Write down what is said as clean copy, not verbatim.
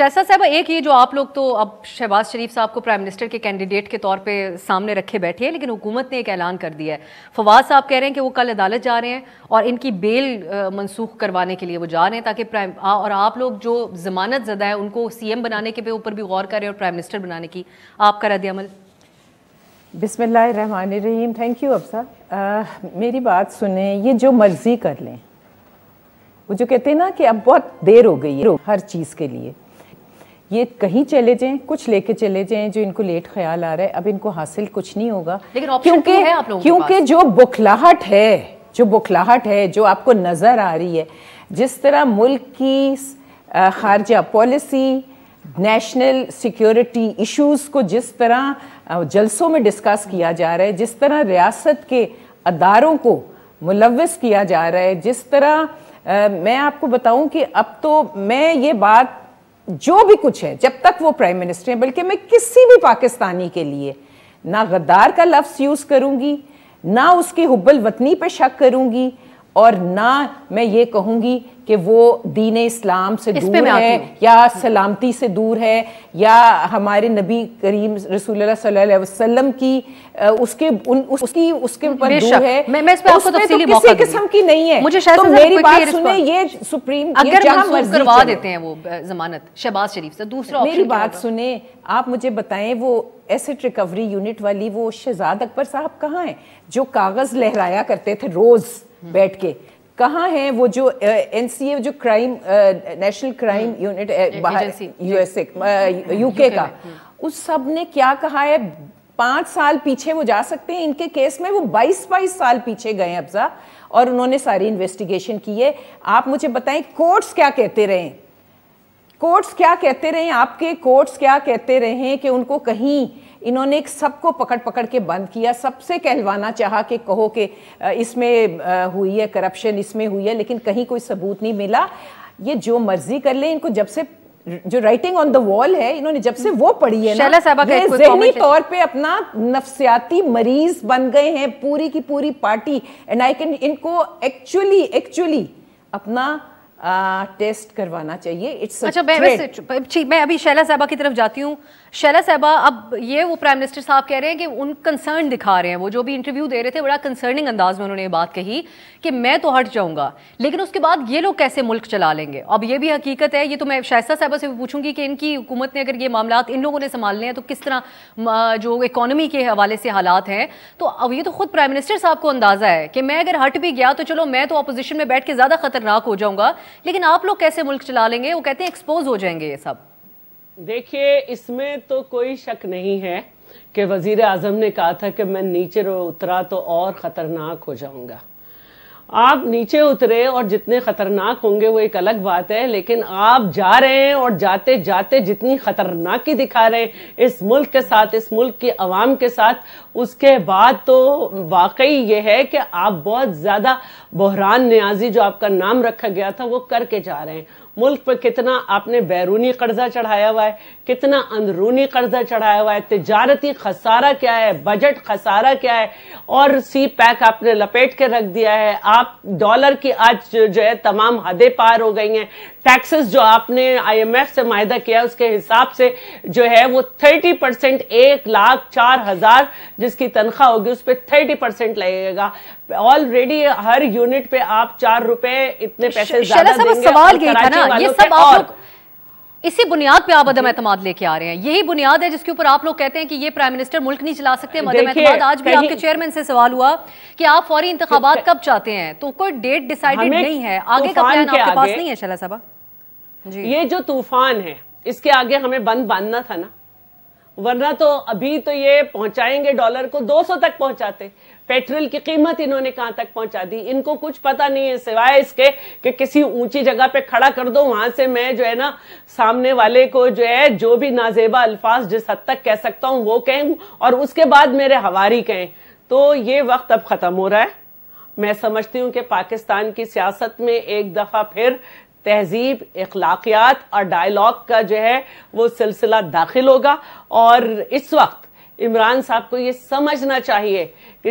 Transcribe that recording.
شائستہ صاحبہ، ایک یہ جو آپ لوگ تو اب شہباز شریف صاحب کو پرائم منسٹر کے کینڈیڈیٹ کے طور پہ سامنے رکھے بیٹھے ہیں، لیکن حکومت نے ایک اعلان کر دیا ہے. فواد صاحب کہہ رہے ہیں کہ وہ کل عدالت جا رہے ہیں اور ان کی بیل منسوخ کروانے کے لیے وہ جا رہے ہیں تاکہ اور آپ لوگ جو ضمانت زدہ ہیں ان کو سی ایم بنانے کے اوپر بھی غور کریں اور پرائم منسٹر بنانے کی. آپ کا رد عمل؟ بسم اللہ الرحمن الرحیم. Thank you Afsa. میری بات سنیں، یہ جو مرضی کر لیں، وہ جو کہتے ہیں نا کہ اب بہت دیر ہو گئی ہے ہر چیز کے لیے، یہ کہیں چلے جائیں، کچھ لے کے چلے جائیں جو ان کو لیٹ خیال آ رہا ہے، اب ان کو حاصل کچھ نہیں ہوگا. کیونکہ جو بکھلاہٹ ہے جو آپ کو نظر آ رہی ہے، جس طرح ملک کی خارجہ پالیسی، نیشنل سیکیورٹی ایشوز کو جس طرح جلسوں میں ڈسکس کیا جا رہا ہے، جس طرح ریاست کے اداروں کو ملوث کیا جا رہا ہے، جس طرح میں آپ کو بتاؤں کہ اب تو میں یہ بات جو بھی کچھ ہے، جب تک وہ پرائم منسٹر ہیں، بلکہ میں کسی بھی پاکستانی کے لیے نہ غدار کا لفظ یوز کروں گی، نہ اس کی حب الوطنی پہ شک کروں گی، اور نہ میں یہ کہوں گی کہ وہ دین اسلام سے دور ہے یا سلامتی سے دور ہے یا ہمارے نبی کریم رسول اللہ صلی اللہ علیہ وسلم کی اس کے اوپر دور ہے. میں اس پہ آپ کو تفصیلی موقع کسی قسم کی نہیں ہے. تو میری بات سنیں، یہ سپریم اگر منسوخ کروا دیتے ہیں وہ ضمانت شہباز شریف سے، دوسرا میری بات سنیں، آپ مجھے بتائیں وہ ایسٹ ریکوری یونٹ والی وہ شہزاد اکبر صاحب کہاں ہیں جو کاغذ لہرایا کرتے تھے روز بیٹھ کے؟ کہاں ہیں وہ جو این سی اے جو crime national crime unit U S A you کے کا، اس سب نے کیا کہا ہے؟ 5 سال پیچھے وہ جا سکتے ہیں. ان کے کیس میں وہ 22 سال پیچھے گئے افزا، اور انہوں نے ساری انویسٹیگیشن کی ہے. آپ مجھے بتائیں کورٹس کیا کہتے رہے ہیں؟ کورٹس کیا کہتے رہے ہیں؟ آپ کے کورٹس کیا کہتے رہے ہیں کہ ان کو کہیں انہوں نے سب کو پکڑ کے بند کیا، سب سے کہلوانا چاہا کہ کہو کہ اس میں ہوئی ہے کرپشن، اس میں ہوئی ہے، لیکن کہیں کوئی ثبوت نہیں ملا. یہ جو مرضی کر لیں، ان کو جب سے جو رائٹنگ آن دا وال ہے انہوں نے جب سے وہ پڑھی ہے نا، یہ ذہنی طور پہ اپنا نفسیاتی مریض بن گئے ہیں پوری کی پوری پارٹی. اینڈ آئی کین ان کو ایکچولی اپنا ٹیسٹ کروانا چاہیے. اچھا، میں ابھی شیلا صاحبہ کی طرف جاتی ہوں. شیلا صاحبہ، اب یہ وہ پرائم منسٹر صاحب کہہ رہے ہیں کہ ان کنسرن دکھا رہے ہیں، وہ جو بھی انٹرویو دے رہے تھے بڑا کنسرننگ انداز میں انہوں نے یہ بات کہی کہ میں تو ہٹ جاؤں گا، لیکن اس کے بعد یہ لوگ کیسے ملک چلا لیں گے؟ اب یہ بھی حقیقت ہے، یہ تو میں شائستہ صاحبہ سے بھی پوچھوں گی کہ ان کی حکومت نے اگر یہ معاملات ان لوگوں نے سنبھالنے ہیں تو کس طرح جو اکانومی کے حوالے سے حالات ہیں. تو اب یہ تو خود پرائم منسٹر صاحب کو اندازہ ہے کہ میں اگر ہٹ بھی گیا تو چلو میں تو اپوزیشن میں بیٹھ کے زیادہ خطرناک ہو جاؤں گا، لیکن آپ لوگ کیسے ملک چلا لیں گے؟ وہ کہتے ہیں ایکسپوز ہو جائیں گے یہ سب. دیکھیے، اس میں تو کوئی شک نہیں ہے کہ وزیر اعظم نے کہا تھا کہ میں نیچے اترا تو اور خطرناک ہو جاؤں گا. آپ نیچے اترے اور جتنے خطرناک ہوں گے وہ ایک الگ بات ہے، لیکن آپ جا رہے ہیں اور جاتے جاتے جتنی خطرناکی دکھا رہے ہیں اس ملک کے ساتھ، اس ملک کی عوام کے ساتھ، اس کے بعد تو واقعی یہ ہے کہ آپ بہت زیادہ بحران نیازی جو آپ کا نام رکھا گیا تھا وہ کر کے جا رہے ہیں. ملک پہ کتنا آپ نے بیرونی قرضہ چڑھایا ہوا ہے، کتنا اندرونی قرضہ چڑھایا ہوا ہے، تجارتی خسارہ کیا ہے، بجٹ خسارہ کیا ہے، اور سی پیک آپ نے لپیٹ کے رکھ دیا ہے. آپ ڈالر کی آج جو ہے تمام حدیں پار ہو گئی ہیں. ٹیکسز جو آپ نے آئی ایم ایف سے معاہدہ کیا اس کے حساب سے جو ہے وہ 30%، 1,04,000 جس کی تنخواہ ہوگی اس پہ 30% لگے گا. آلریڈی ہر یونٹ پہ آپ 4 روپے اتنے پیسے زیادہ دیں گے. سوال یہی تھا نا، یہ سب آپ لوگ اسی بنیاد پہ آپ عدم اعتماد لے کے آ رہے ہیں. یہی بنیاد ہے جس کے اوپر آپ لوگ کہتے ہیں کہ یہ پرائم منسٹر ملک نہیں چلا سکتے. عدم اعتماد آج بھی آپ کے چیئرمین سے سوال ہوا کہ آپ فوری انتخابات کب چاہتے ہیں، تو کوئی ڈیٹ ڈیسائیڈڈ نہیں ہے، آگے کا پلان آپ کے پاس نہیں ہے. شیلا صاحبہ جی، یہ جو طوفان ہے اس کے آگے ہمیں بند باندھنا تھا نا، ورنہ تو ابھی تو یہ پہنچائیں گے ڈالر کو 200 تک پہنچاتے. پیٹرول کی قیمت انہوں نے کہاں تک پہنچا دی. ان کو کچھ پتا نہیں ہے سوائے اس کے کہ کسی اونچی جگہ پہ کھڑا کر دو، وہاں سے میں جو ہے نا سامنے والے کو جو ہے جو بھی نازیبا الفاظ جس حد تک کہہ سکتا ہوں وہ کہیں، اور اس کے بعد میرے حواری کہیں. تو یہ وقت اب ختم ہو رہا ہے. میں سمجھتی ہوں کہ پاکستان کی سیاست میں ایک دفعہ پھر تہذیب، اخلاقیات اور ڈائیلاگ کا جو ہے وہ سلسلہ داخل ہوگا. اور اس وقت عمران صاحب کو یہ سمجھنا چاہیے کہ